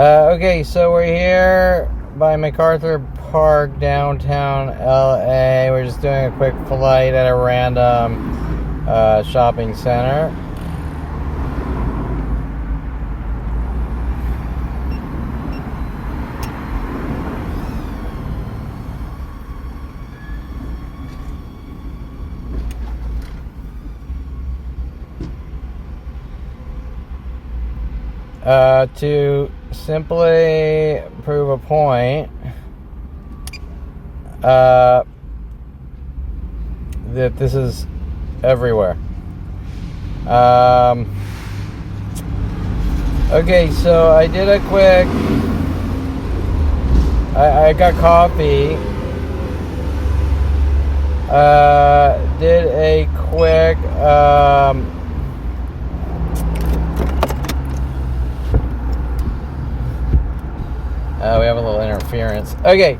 Okay, so we're here by MacArthur Park, downtown LA. We're just doing a quick flight at a random shopping center. To simply prove a point, that this is everywhere. Okay, so I did a quick, I got coffee, did a quick, we have a little interference. Okay,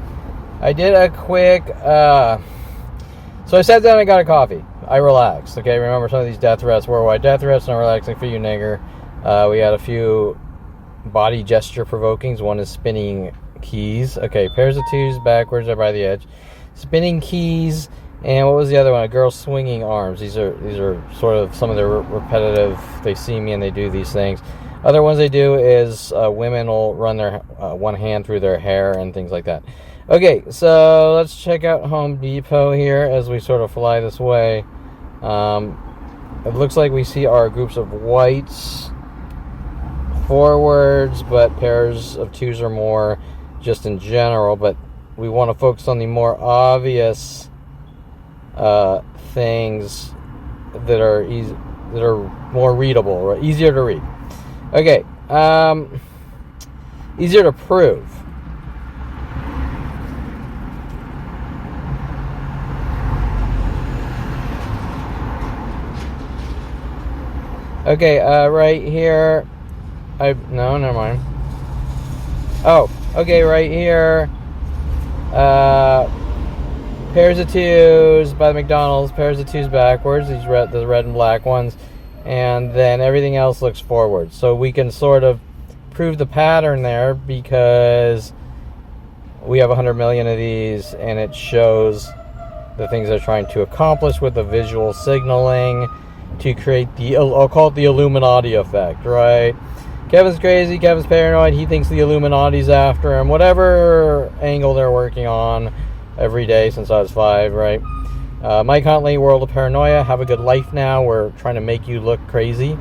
I did a quick, so I sat down and got a coffee. I relaxed, okay? Remember some of these death threats, worldwide death threats, not relaxing for you, nigger. We had a few body gesture provokings. One is spinning keys. Okay, pairs of twos backwards are by the edge. Spinning keys, and what was the other one? A girl swinging arms. These are sort of some of the repetitive, they see me and they do these things. Other ones they do is women will run their one hand through their hair and things like that. Okay, so let's check out Home Depot here as we sort of fly this way. It looks like we see our groups of whites forwards, but pairs of twos or more just in general. But we want to focus on the more obvious things that are more readable, or easier to read. Okay, easier to prove. Okay, right here, no, never mind. Oh, okay, right here, pairs of twos by the McDonald's, pairs of twos backwards, the red and black ones. And then everything else looks forward. So we can sort of prove the pattern there because we have 100 million of these, and it shows the things they're trying to accomplish with the visual signaling to create the, I'll call it the Illuminati effect, right? Kevin's crazy, Kevin's paranoid, he thinks the Illuminati's after him, whatever angle they're working on every day since I was 5, right? Mike Huntley, World of Paranoia, have a good life now. We're trying to make you look crazy.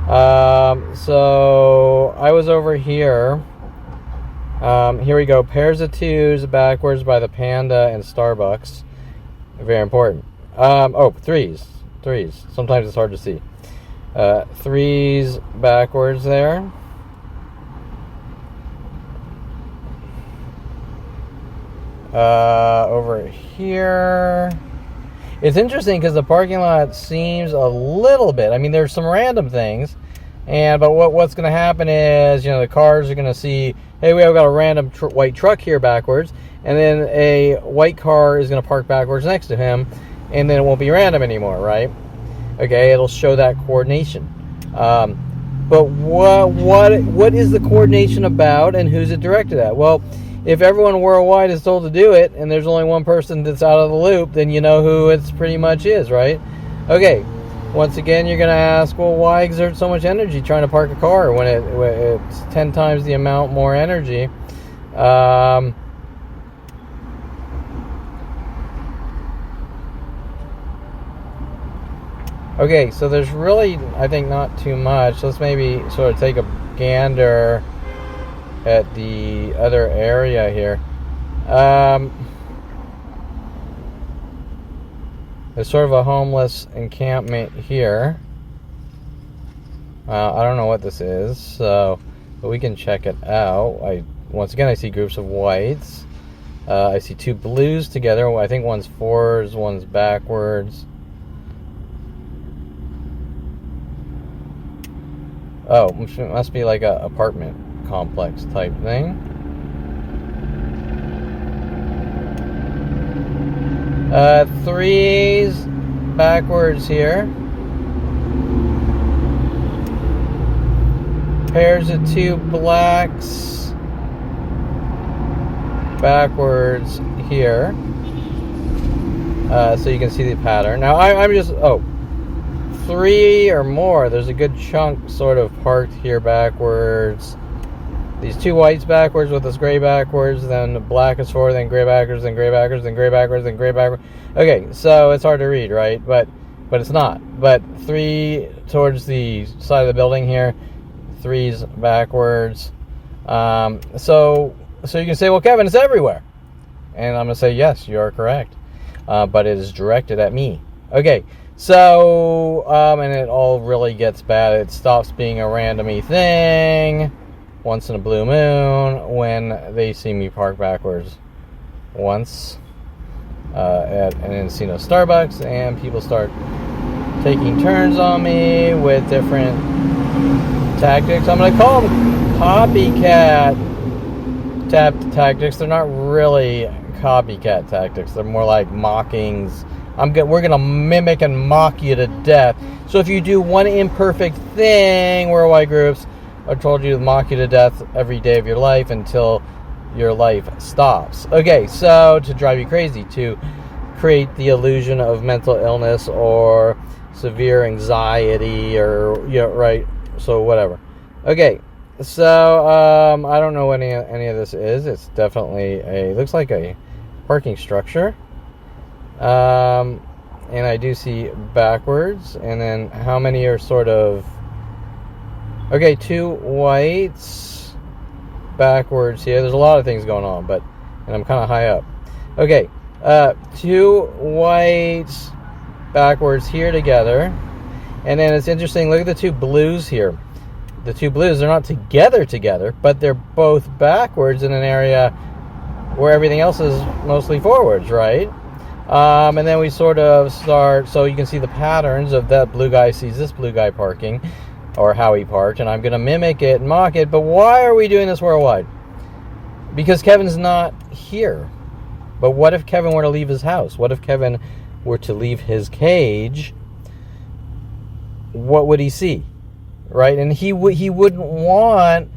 So I was over here. Here we go. Pairs of twos backwards by the Panda and Starbucks. Very important. Threes. Sometimes it's hard to see. Threes backwards there. Over here. It's interesting because the parking lot seems a little bit, I mean, there's some random things, but what's going to happen is, the cars are going to see, hey, we have got a random white truck here backwards, and then a white car is going to park backwards next to him, and then it won't be random anymore, right? Okay, it'll show that coordination. But what is the coordination about, and who's it directed at? Well, if everyone worldwide is told to do it, and there's only one person that's out of the loop, then you know who it pretty much is, right? Okay, once again, you're going to ask, well, why exert so much energy trying to park a car when it's 10 times the amount more energy? Okay, so there's really, I think, not too much. Let's maybe sort of take a gander at the other area here. There's sort of a homeless encampment here. I don't know what this is, but we can check it out. Once again, I see groups of whites. I see two blues together. I think one's forwards, one's backwards. Oh, it must be like a apartment complex type thing. Threes backwards here. pairs of two blacks backwards here. So you can see the pattern. Now I'm just, three or more. There's a good chunk sort of parked here backwards. These two whites backwards with this gray backwards, then the black is forward, then gray backwards, then gray backwards, then gray backwards, then gray backwards. Okay, so it's hard to read, right? But it's not. But three towards the side of the building here, threes backwards. So you can say, well, Kevin, it's everywhere. And I'm going to say, yes, you are correct. But it is directed at me. Okay, so, and it all really gets bad. It stops being a randomy thing once in a blue moon when they see me park backwards once at an Encino Starbucks, and people start taking turns on me with different tactics. I'm going to call them copycat tactics. They're not really copycat tactics. They're more like mockings. We're going to mimic and mock you to death. So if you do one imperfect thing, worldwide groups are told you to mock you to death every day of your life until your life stops. Okay, so to drive you crazy, to create the illusion of mental illness or severe anxiety or, right, so whatever. Okay, so I don't know what any of this is. It's definitely looks like a parking structure. And I do see backwards, and then how many are sort of, okay, two whites backwards here. There's a lot of things going on, and I'm kind of high up. Okay, two whites backwards here together, and then it's interesting, look at the two blues here. The two blues, they're not together, but they're both backwards in an area where everything else is mostly forwards, right? And then we sort of start, so you can see the patterns of that blue guy sees this blue guy parking, or how he parked, and I'm going to mimic it and mock it. But why are we doing this worldwide? Because Kevin's not here. But what if Kevin were to leave his house? What if Kevin were to leave his cage? What would he see? Right? And he wouldn't want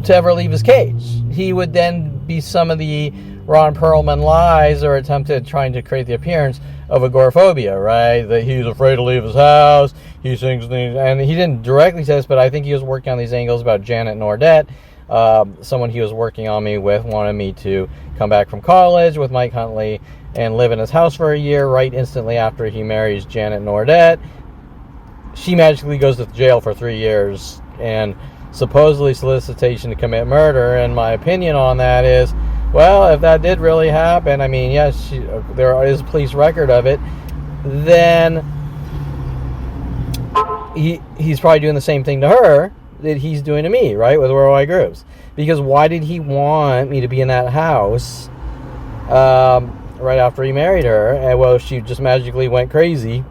to ever leave his cage. He would then be some of the Ron Perlman lies or attempted trying to create the appearance of agoraphobia, right? That he's afraid to leave his house, he thinks things, and he didn't directly say this, but I think he was working on these angles about Janet Nordette. Someone he was working on me with wanted me to come back from college with Mike Huntley and live in his house for a year right instantly after he marries Janet Nordette. She magically goes to jail for 3 years and supposedly solicitation to commit murder, and my opinion on that is, well, if that did really happen, I mean, yes, there is police record of it, then he's probably doing the same thing to her that he's doing to me, right, with worldwide groups. Because why did he want me to be in that house right after he married her? And, well, she just magically went crazy.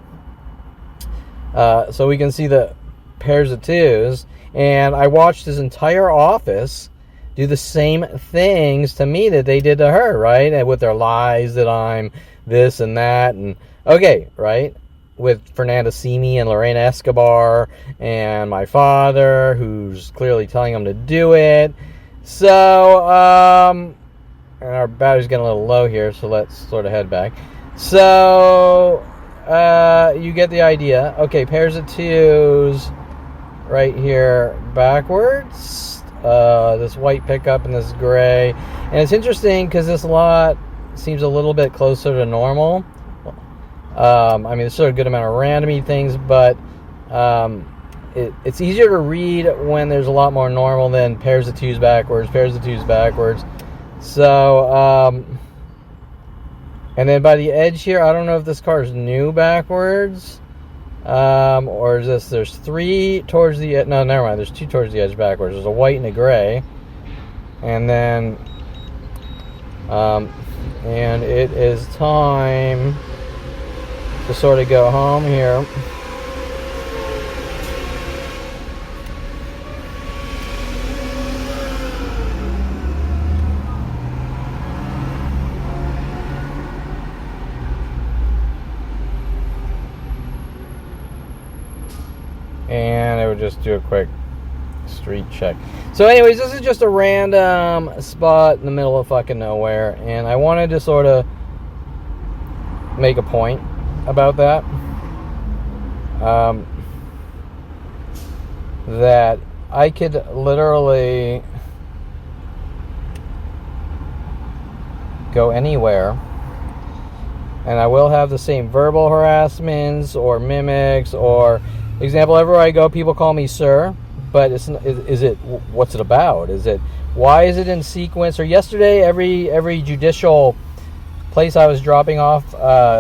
So we can see the pairs of twos, and I watched his entire office do the same things to me that they did to her, right? And with their lies that I'm this and that, and okay, right? With Fernanda Simi and Lorena Escobar and my father, who's clearly telling them to do it. So, and our battery's getting a little low here, so let's sort of head back. So, you get the idea. Okay, pairs of twos right here backwards. This white pickup and this gray. And it's interesting because this lot seems a little bit closer to normal. I mean, there's still a good amount of randomy things, but it's easier to read when there's a lot more normal than pairs of twos backwards. So, and then by the edge here, I don't know if this car is new backwards. Or is this, there's three towards the edge, no, never mind, there's two towards the edge backwards. There's a white and a gray, and then, and it is time to sort of go home here. and I would just do a quick street check. So anyways, this is just a random spot in the middle of fucking nowhere, and I wanted to sort of make a point about that. That I could literally go anywhere, and I will have the same verbal harassments or mimics, or example, everywhere I go, people call me sir, but it's, is it, what's it about? Is it, why is it in sequence? Or yesterday, every judicial place I was dropping off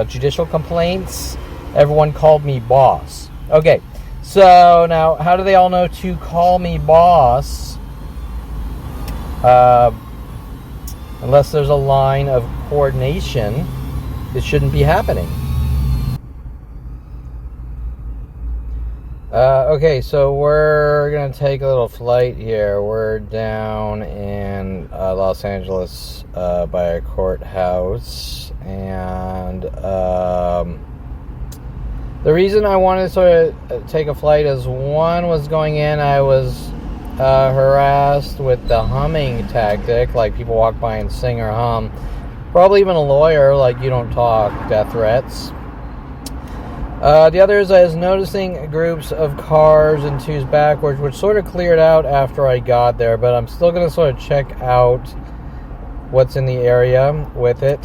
judicial complaints, everyone called me boss. Okay, so now how do they all know to call me boss? Unless there's a line of coordination, it shouldn't be happening. Okay, so we're going to take a little flight here. We're down in Los Angeles by a courthouse. And the reason I wanted to sort of take a flight is, one was going in, I was harassed with the humming tactic, like people walk by and sing or hum. Probably even a lawyer, like you don't talk, death threats. The other is I was noticing groups of cars and twos backwards, which sort of cleared out after I got there, but I'm still going to sort of check out what's in the area with it.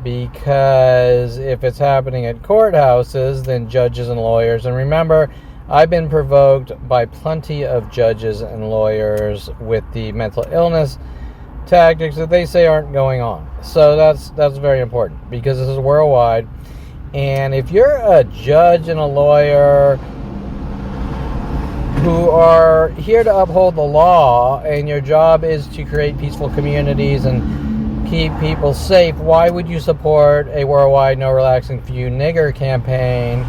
Because if it's happening at courthouses, then judges and lawyers, and remember, I've been provoked by plenty of judges and lawyers with the mental illness tactics that they say aren't going on. So that's very important, because this is worldwide. And if you're a judge and a lawyer who are here to uphold the law, and your job is to create peaceful communities and keep people safe, why would you support a worldwide no relaxing for you nigger campaign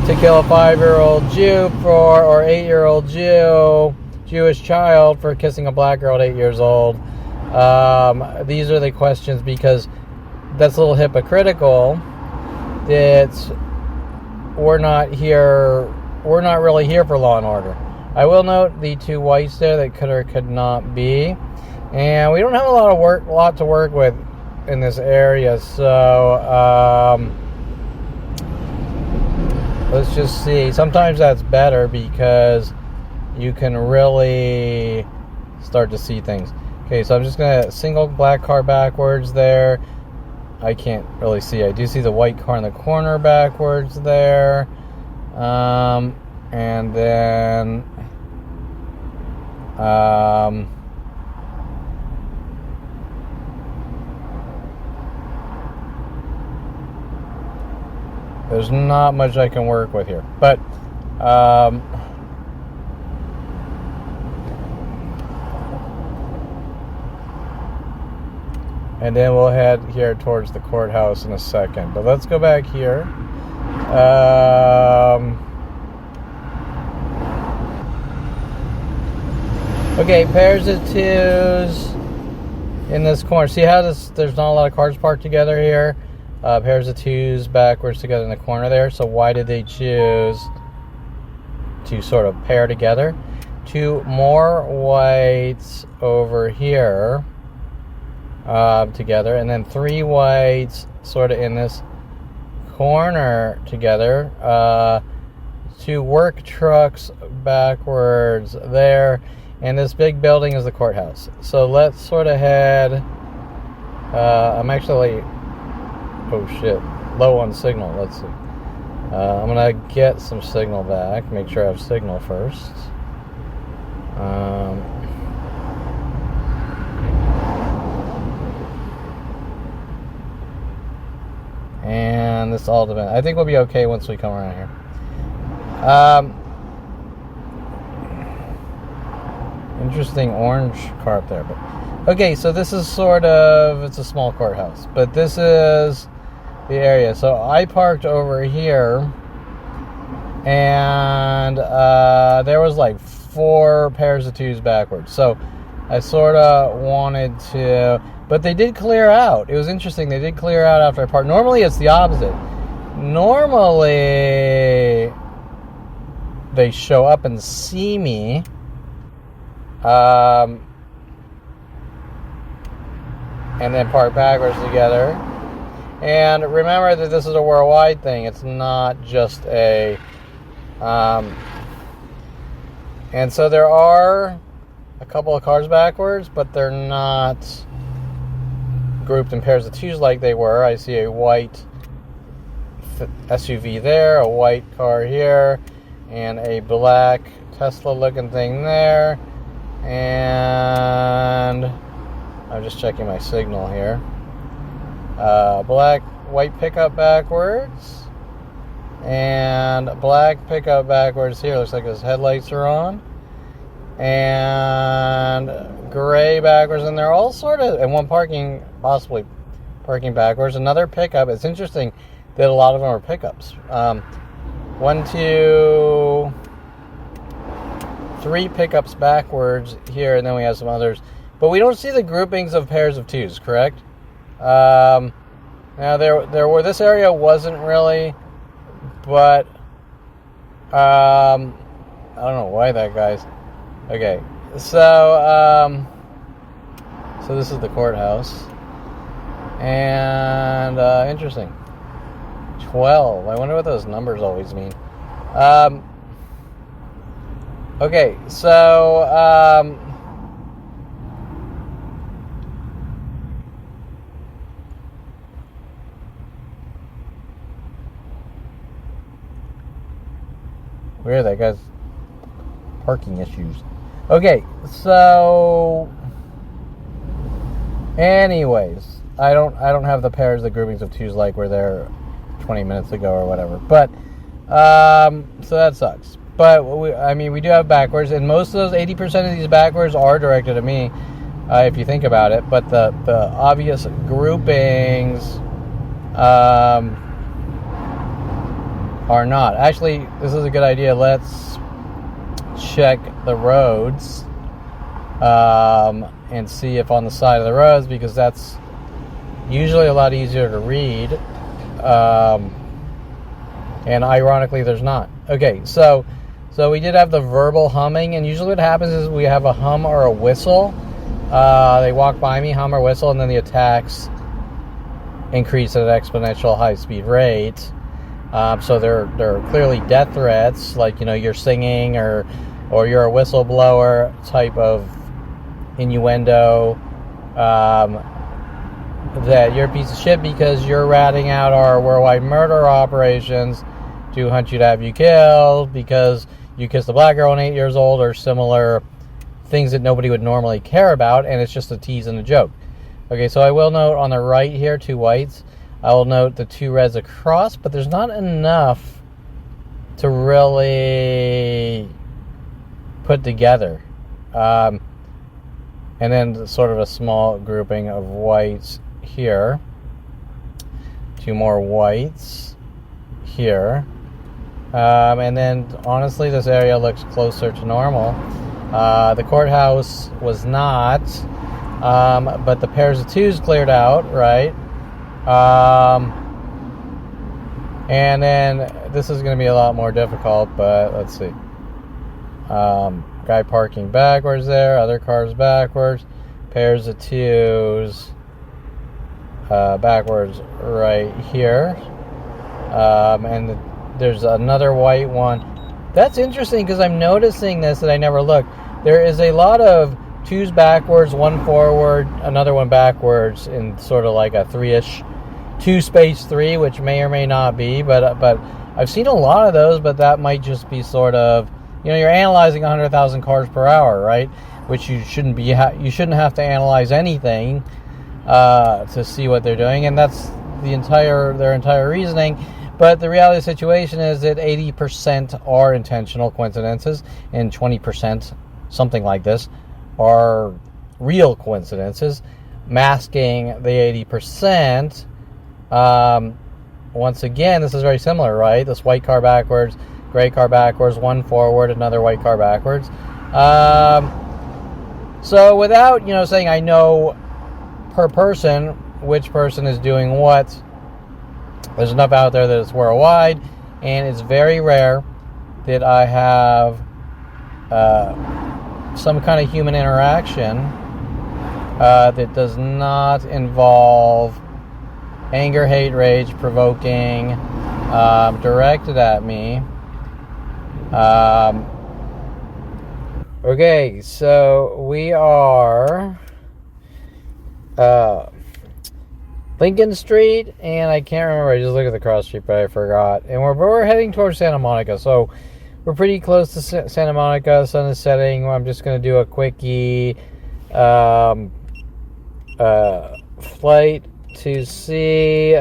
to kill a 5-year-old Jew or 8-year-old Jewish child for kissing a black girl at 8 years old? These are the questions, because that's a little hypocritical. We're not really here for law and order. I will note the two whites there that could or could not be, and we don't have a lot to work with in this area. So let's just see. Sometimes that's better, because you can really start to see things. Okay, so I'm just gonna single black car backwards there. I can't really see. I do see the white car in the corner backwards there. And then there's not much I can work with here. But and then we'll head here towards the courthouse in a second. But let's go back here. Okay, pairs of twos in this corner. See how there's not a lot of cars parked together here? Pairs of twos backwards together in the corner there. So why did they choose to sort of pair together? Two more whites over here. Together, and then three whites sort of in this corner together. Two work trucks backwards there, and this big building is the courthouse. So let's sort of head. I'm actually, oh shit, low on signal. Let's see. I'm gonna get some signal back. Make sure I have signal first. And this all depends. I think we'll be okay once we come around here. Interesting orange cart there. But okay, so this is sort of, it's a small courthouse, but this is the area. So I parked over here, and there was like 4 pairs of twos backwards. So I sort of wanted to, but they did clear out. It was interesting. They did clear out after I parked. Normally, it's the opposite. Normally, they show up and see me. And then park backwards together. And remember that this is a worldwide thing. It's not just a... and so there are a couple of cars backwards, but they're not grouped in pairs of twos like they were. I see a white SUV there, a white car here, and a black Tesla looking thing there. And I'm just checking my signal here. White pickup backwards, and black pickup backwards here. Looks like his headlights are on, and gray backwards, and they're all sort of, and one possibly parking backwards. Another pickup. It's interesting that a lot of them are pickups. 1, 2, 3 pickups backwards here, and then we have some others. But we don't see the groupings of pairs of twos, correct? Now there were, this area wasn't really, but I don't know why that guy's. Okay, so this is the courthouse, and interesting. 12. I wonder what those numbers always mean. Okay, so weird, that guy's parking issues. Okay, so anyways, I don't have the pairs, the groupings of twos like were there 20 minutes ago or whatever. But so that sucks. But we do have backwards, and most of those 80% of these backwards are directed at me, if you think about it. But the obvious groupings are not. Actually, this is a good idea. Let's check the roads and see if on the side of the roads, because that's usually a lot easier to read. And ironically, there's not. Okay, so we did have the verbal humming, and usually what happens is we have a hum or a whistle. They walk by me, hum or whistle, and then the attacks increase at an exponential high-speed rate. So they're clearly death threats, like, you're singing or you're a whistleblower type of innuendo, that you're a piece of shit because you're ratting out our worldwide murder operations to hunt you to have you killed because you kissed a black girl when 8 years old, or similar things that nobody would normally care about, and it's just a tease and a joke. Okay, so I will note on the right here 2 whites. I will note the 2 reds across, but there's not enough to really put together. And then sort of a small grouping of whites here. 2 more whites here. And then, honestly, this area looks closer to normal. The courthouse was not, but the pairs of twos cleared out, right? And then this is going to be a lot more difficult, but let's see. Guy parking backwards there, other cars backwards, pairs of twos backwards right here. And there's another white one. That's interesting because I'm noticing this that I never looked. There is a lot of twos backwards, 1 forward, another one backwards, in sort of like a 3-ish, 2-3, which may or may not be, but I've seen a lot of those, but that might just be sort of, you're analyzing 100,000 cars per hour, right? Which you shouldn't be. You shouldn't have to analyze anything to see what they're doing, and that's their entire reasoning. But the reality of the situation is that 80% are intentional coincidences, and 20%, something like this, are real coincidences, masking the 80%. Once again, this is very similar, right? This white car backwards, gray car backwards, 1 forward, another white car backwards. So without, saying I know per person which person is doing what, there's enough out there that it's worldwide, and it's very rare that I have some kind of human interaction that does not involve anger, hate, rage, provoking, directed at me. Okay, so we are Lincoln Street, and I can't remember. I just looked at the cross street, but I forgot. And we're heading towards Santa Monica, so we're pretty close to Santa Monica. The sun is setting. I'm just going to do a quickie flight to see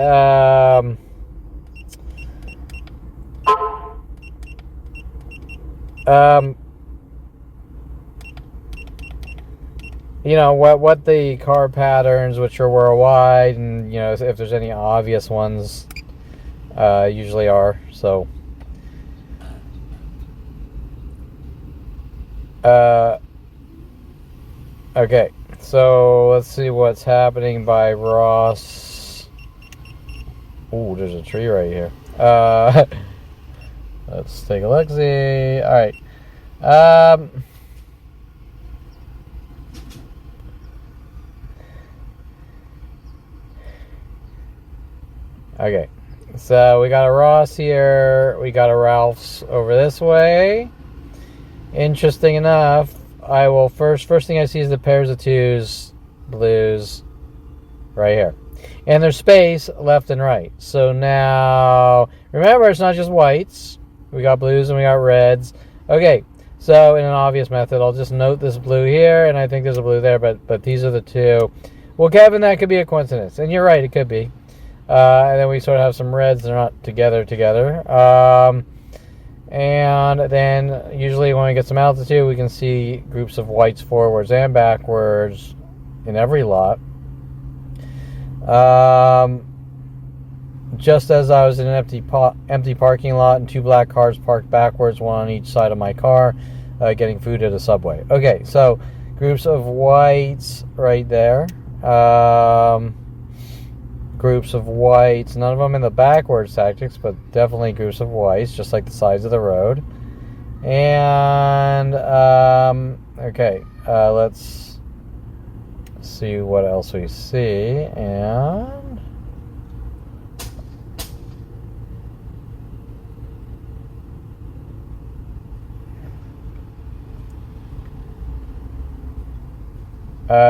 you know, what the car patterns, which are worldwide, and, you know, if there's any obvious ones, usually are. So okay, so let's see what's happening by Ross. Ooh, there's a tree right here. Let's take a look-see. All right. Okay, so we got a Ross here. We got a Ralph's over this way. Interesting enough, I will first thing I see is the pairs of twos, blues, right here. And there's space left and right. So now, remember, it's not just whites. We got blues and we got reds. Okay, so in an obvious method, I'll just note this blue here, and I think there's a blue there, but these are the two. Well, Kevin, that could be a coincidence. And you're right, it could be. And then we sort of have some reds that are not together. And then usually when we get some altitude, we can see groups of whites forwards and backwards in every lot. Just as I was in an empty parking lot and two black cars parked backwards, one on each side of my car, getting food at a Subway. Okay, so groups of whites right there. Groups of whites, none of them in the backwards tactics, but definitely groups of whites, just like the sides of the road. And okay, let's see what else we see. And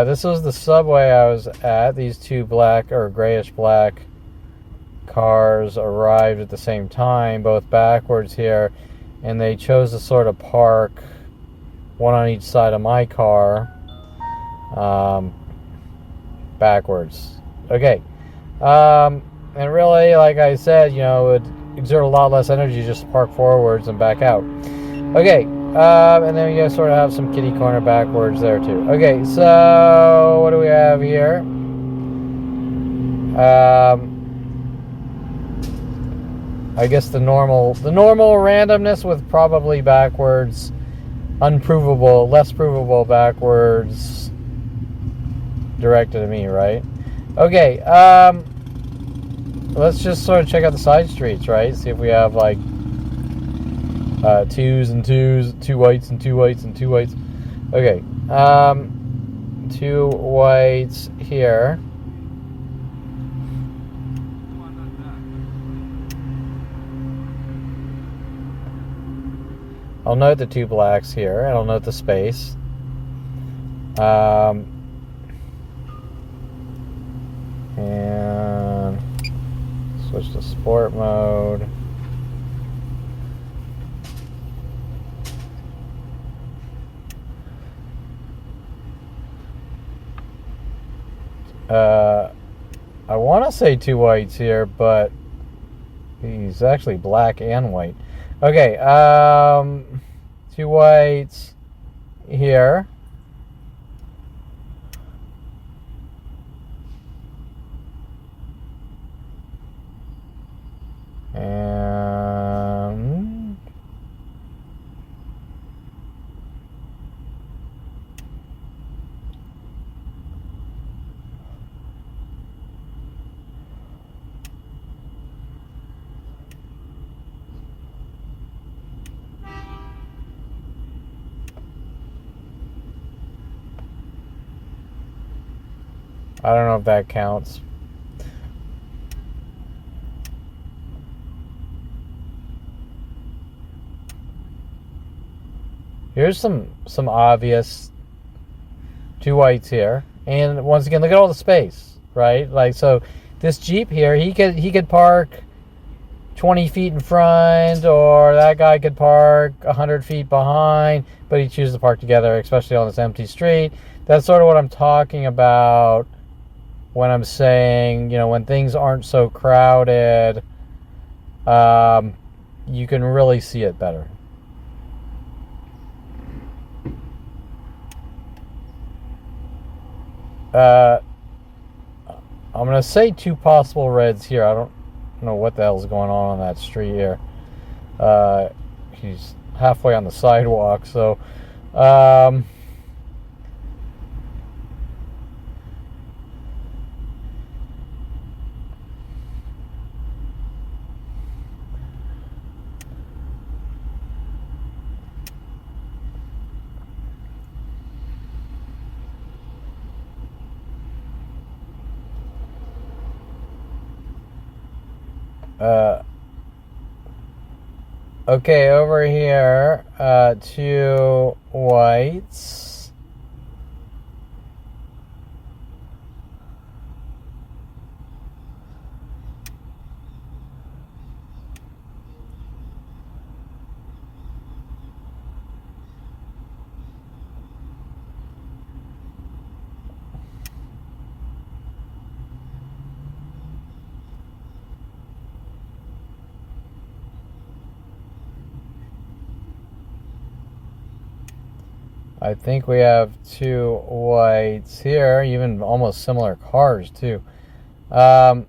this was the Subway I was at. These two black or grayish black cars arrived at the same time, both backwards here, and they chose to sort of park one on each side of my car, backwards. Okay, and really, like I said, you know, it would exert a lot less energy just to park forwards and back out. Okay. And then you sort of have some kitty corner backwards there too. Okay, so what do we have here? I guess the normal randomness with probably backwards, unprovable, less provable backwards directed at me, right? Okay, let's just sort of check out the side streets, right? See if we have like twos and twos, two whites and two whites and two whites. Okay, two whites here. I'll note the two blacks here, and I'll note the space. And switch to sport mode. I want to say two whites here, but he's actually black and white. Okay, two whites here. And I don't know if that counts. Here's some obvious two whites here. And once again, look at all the space, right? Like, so this Jeep here, he could park 20 feet in front, or that guy could park 100 feet behind, but he chooses to park together, especially on this empty street. That's sort of what I'm talking about when I'm saying, you know, when things aren't so crowded, you can really see it better. I'm going to say two possible reds here. I don't know what the hell's going on that street here. He's halfway on the sidewalk, so okay, over here, two whites. I think we have two whites here, even almost similar cars too. And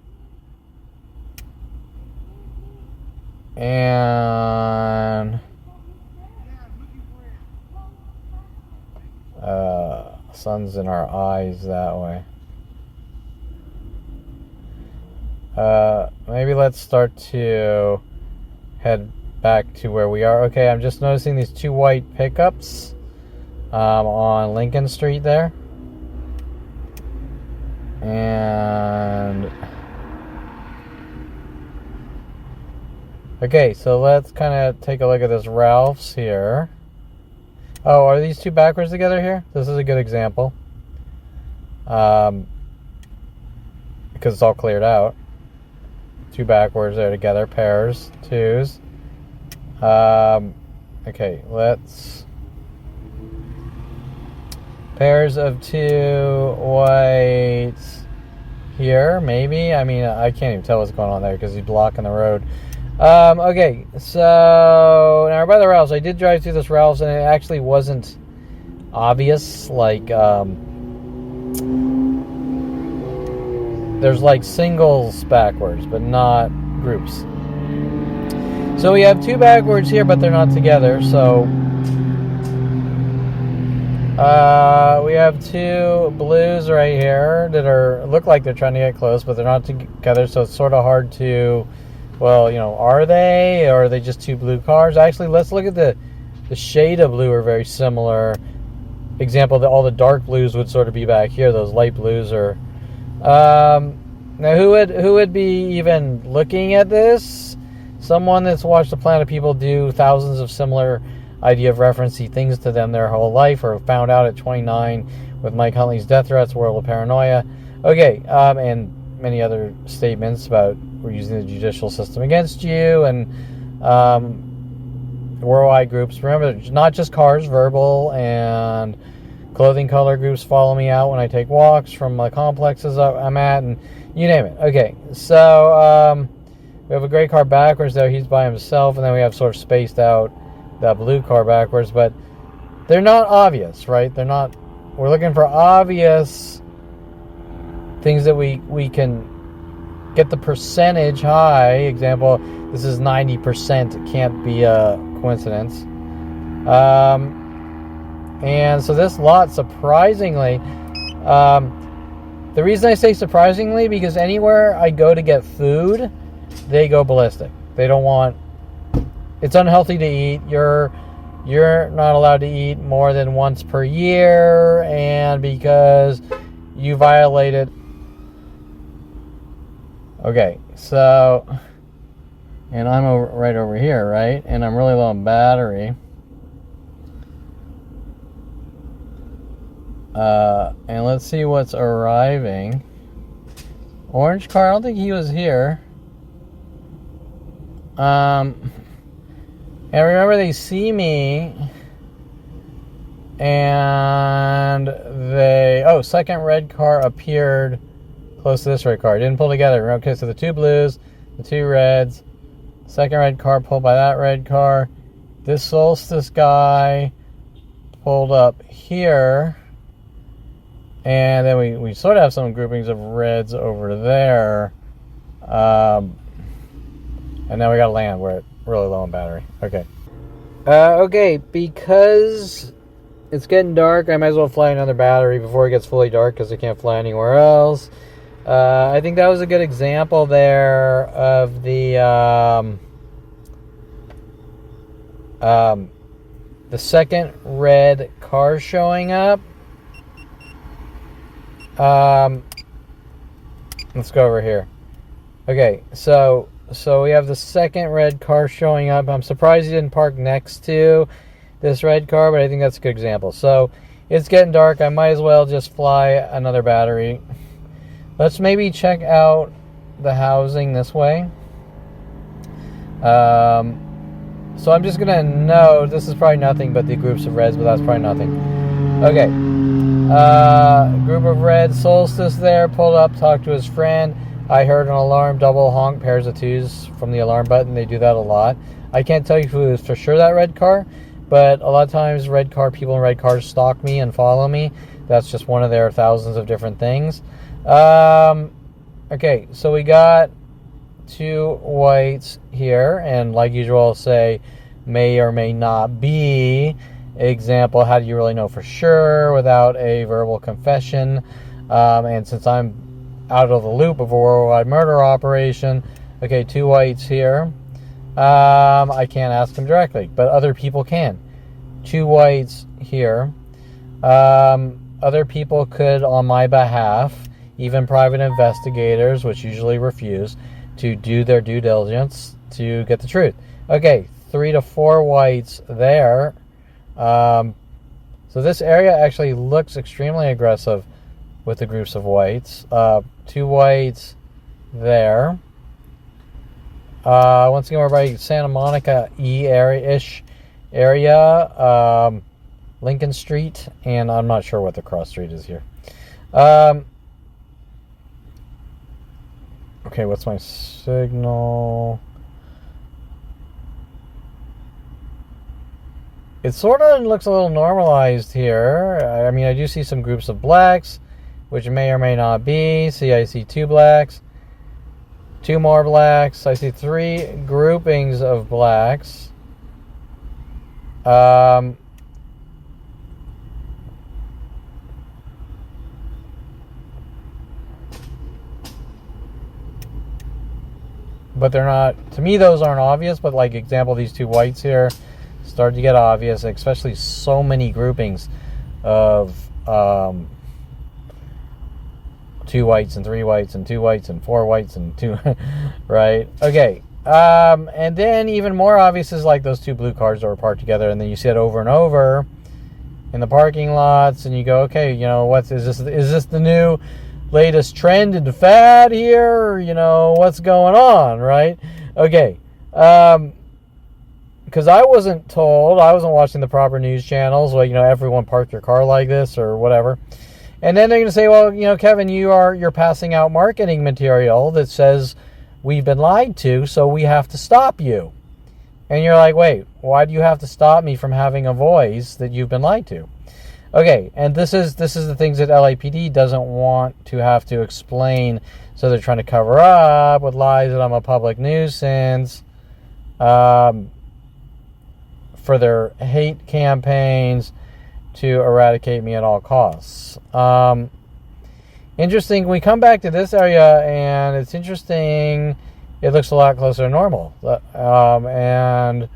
sun's in our eyes that way. Maybe let's start to head back to where we are. Okay, I'm just noticing these two white pickups on Lincoln Street there. And okay, so let's kind of take a look at this Ralph's here. Oh, are these two backwards together here? This is a good example. Because it's all cleared out. Two backwards there together, pairs, twos. Okay, let's... Pairs of two whites here, maybe. I mean, I can't even tell what's going on there because he's blocking the road. Okay, so now by the Ralphs, I did drive through this Ralphs, and it actually wasn't obvious. Like, there's like singles backwards, but not groups. So we have two backwards here, but they're not together. So we have two blues right here that look like they're trying to get close, but they're not together. So it's sort of hard to, well, you know, are they, or are they just two blue cars? Actually, let's look at the shade of blue are very similar. Example, all the dark blues would sort of be back here. Those light blues are. Now, who would be even looking at this? Someone that's watched the Planet People do thousands of similar idea of referencing things to them their whole life, or found out at 29 with Mike Huntley's death threats, world of paranoia. Okay, and many other statements about we're using the judicial system against you, and worldwide groups. Remember, not just cars, verbal and clothing color groups follow me out when I take walks from the complexes I'm at, and you name it. Okay, so we have a gray car backwards there. He's by himself, and then we have sort of spaced out that blue car backwards, but they're not obvious, right? They're not. We're looking for obvious things that we can get the percentage high. Example, this is 90%. It can't be a coincidence. And so this lot, surprisingly, the reason I say surprisingly, because anywhere I go to get food, they go ballistic. They don't want. It's unhealthy to eat. You're not allowed to eat more than once per year, and because you violated Okay, so, and I'm right over here, right? And I'm really low on battery. And let's see what's arriving. Orange car, I don't think he was here. And remember, they see me, and second red car appeared close to this red car. It didn't pull together. Okay, so the two blues, the two reds, second red car pulled by that red car. This Solstice guy pulled up here. And then we sort of have some groupings of reds over there. And now we got to land. We're really low on battery. Okay. Okay, because it's getting dark, I might as well fly another battery before it gets fully dark because I can't fly anywhere else. I think that was a good example there of the second red car showing up. Let's go over here. Okay, so we have the second red car showing up. I'm surprised he didn't park next to this red car, but I think that's a good example. So it's getting dark. I might as well just fly another battery. Let's maybe check out the housing this way. So I'm just gonna note this is probably nothing but the groups of reds, but that's probably nothing. Okay. Group of reds, Solstice there, pulled up, talked to his friend. I heard an alarm, double honk, pairs of twos from the alarm button. They do that a lot. I can't tell you who is for sure that red car, but a lot of times people in red cars stalk me and follow me. That's just one of their thousands of different things. Okay, so we got two whites here, and like usual, I'll say may or may not be. Example, how do you really know for sure without a verbal confession? And since I'm out of the loop of a worldwide murder operation, okay, two whites here. I can't ask them directly, but other people can. Two whites here. Other people could, on my behalf, even private investigators, which usually refuse, to do their due diligence to get the truth. Okay, 3 to 4 whites there. So this area actually looks extremely aggressive with the groups of whites. 2 whites there. Once again, we're by Santa Monica area-ish area. Lincoln Street, and I'm not sure what the cross street is here. Okay, what's my signal? It sort of looks a little normalized here. I mean, I do see some groups of blacks, which may or may not be. See, I see 2 blacks, 2 more blacks. I see 3 groupings of blacks. But they're not, to me, those aren't obvious, but like example, these 2 whites here start to get obvious, especially so many groupings of 2 whites and 3 whites and 2 whites and 4 whites and 2, right? Okay. And then even more obvious is like those 2 blue cars that were parked together, and then you see it over and over in the parking lots, and you go, okay, you know, is this the new latest trend and fad here? Or, you know, what's going on, right? Okay. Because I wasn't told, I wasn't watching the proper news channels, well, you know, everyone parked your car like this or whatever. And then they're going to say, well, you know, Kevin, you're passing out marketing material that says we've been lied to, so we have to stop you. And you're like, wait, why do you have to stop me from having a voice that you've been lied to? Okay, and this is the things that LAPD doesn't want to have to explain, so they're trying to cover up with lies that I'm a public nuisance for their hate campaigns to eradicate me at all costs. Interesting, we come back to this area, and it's interesting, it looks a lot closer to normal. And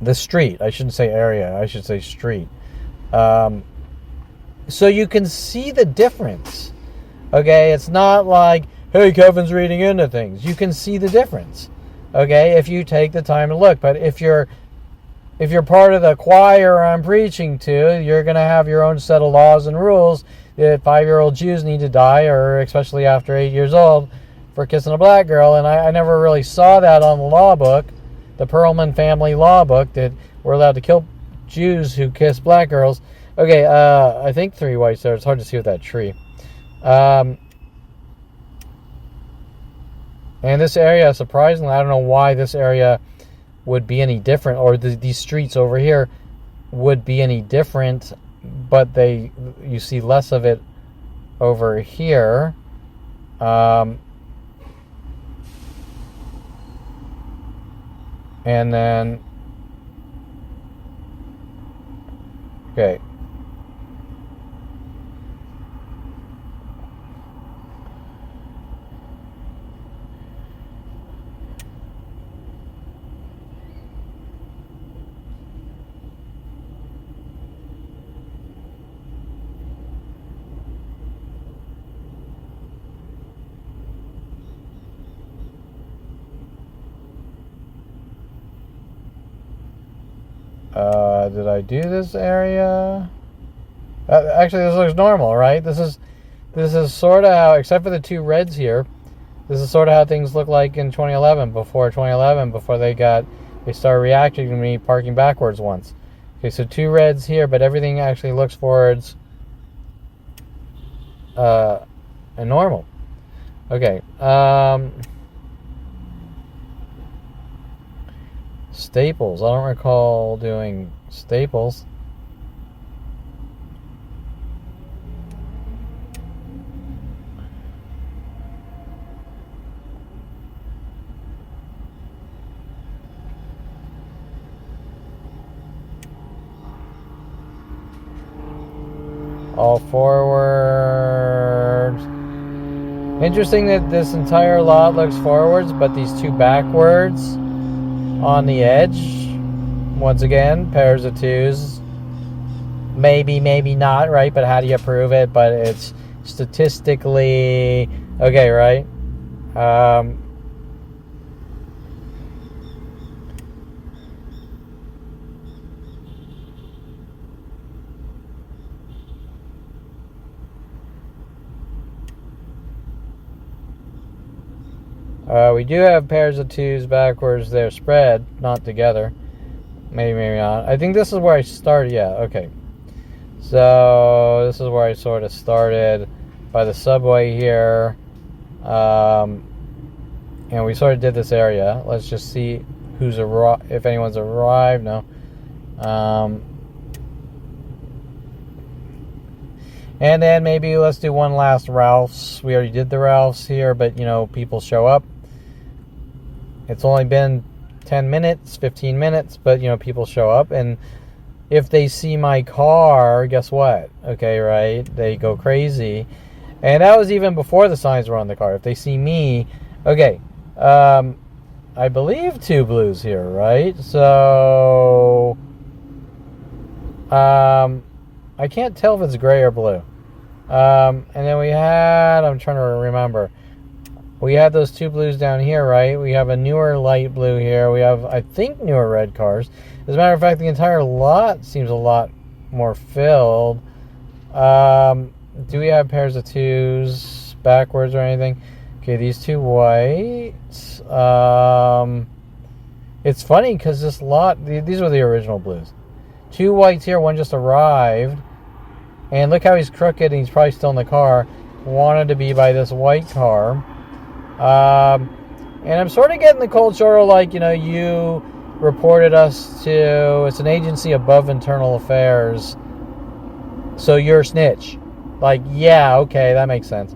the street, I shouldn't say area, I should say street. So you can see the difference. Okay, it's not like, hey, Kevin's reading into things. You can see the difference, okay, if you take the time to look. But if you're part of the choir I'm preaching to, you're going to have your own set of laws and rules that 5-year-old Jews need to die, or especially after 8 years old, for kissing a black girl. And I never really saw that on the law book, the Perlman family law book, that we're allowed to kill Jews who kiss black girls. Okay, I think 3 whites there. It's hard to see with that tree. And this area, surprisingly, I don't know why this area would be any different, or these streets over here would be any different, but you see less of it over here. And then, okay. Did I do this area? Actually, this looks normal, right? This is sort of how, except for the 2 reds here, this is sort of how things look like in 2011, before they started reacting to me parking backwards once. Okay, so 2 reds here, but everything actually looks forwards and normal. Okay, Staples. I don't recall doing Staples. All forwards. Interesting that this entire lot looks forwards, but these 2 backwards on the edge. Once again, pairs of 2s. Maybe, maybe not, right? But how do you prove it? But it's statistically okay, right? We do have pairs of 2s backwards. They're spread, not together. Maybe, maybe not. I think this is where I started. Yeah, okay. So this is where I sort of started by the subway here. And we sort of did this area. Let's just see who's arrived, if anyone's arrived. No. And then maybe let's do one last Ralph's. We already did the Ralph's here, but people show up. It's only been 10 minutes, 15 minutes, but people show up, and if they see my car, guess what? Okay, right? They go crazy. And that was even before the signs were on the car. If they see me, okay, I believe 2 blues here, right? So I can't tell if it's gray or blue. And then we had, I'm trying to remember, we had those 2 blues down here, right? We have a newer light blue here. We have, I think, newer red cars. As a matter of fact, the entire lot seems a lot more filled. Do we have pairs of 2s backwards or anything? Okay, these 2 whites. It's funny because this lot, these were the original blues. 2 whites here, one just arrived. And look how he's crooked, and he's probably still in the car. Wanted to be by this white car. And I'm sort of getting the cold shoulder, like, you reported us to, it's an agency above internal affairs, so you're a snitch. Like, yeah, okay, that makes sense.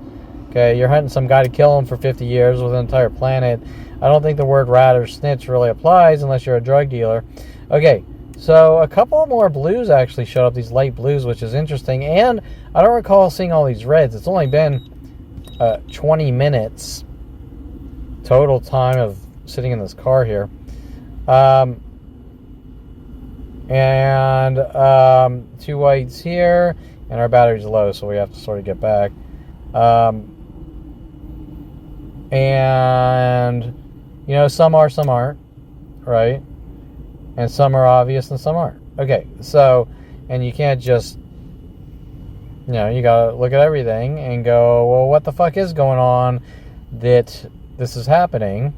Okay, you're hunting some guy to kill him for 50 years with an entire planet. I don't think the word rat or snitch really applies unless you're a drug dealer. Okay, so a couple more blues actually showed up, these light blues, which is interesting. And I don't recall seeing all these reds. It's only been 20 minutes total time of sitting in this car here. And 2 whites here, and our battery's low, so we have to sort of get back. And, you know, some are, some aren't, right? And some are obvious and some aren't. Okay, so, and you can't just, you know, you gotta look at everything and go, well, what the fuck is going on that this is happening?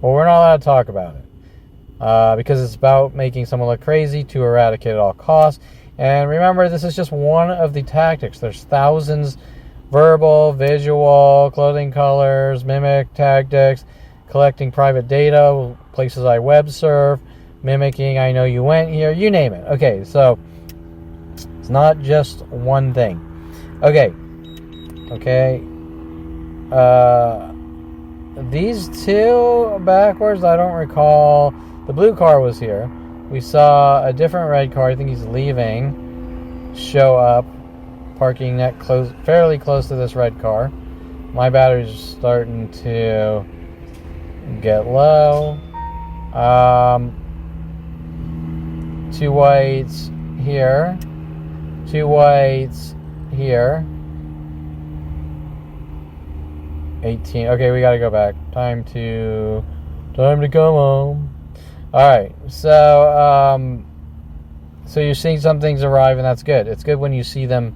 Well, we're not allowed to talk about it. Because it's about making someone look crazy to eradicate at all costs. And remember, this is just one of the tactics. There's thousands: verbal, visual, clothing colors, mimic tactics, collecting private data, places I web surf, mimicking I know you went here, you name it. Okay, so it's not just one thing. Okay. These two backwards, I don't recall. The blue car was here. We saw a different red car, I think he's leaving, show up, parking fairly close to this red car. My battery's starting to get low. Two whites here. Two whites here. 18. Okay, we gotta go back. Time to come home. Alright, so you're seeing some things arrive, and that's good. It's good when you see them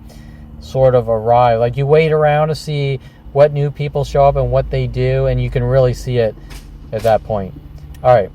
sort of arrive. Like, you wait around to see what new people show up and what they do, and you can really see it at that point. Alright.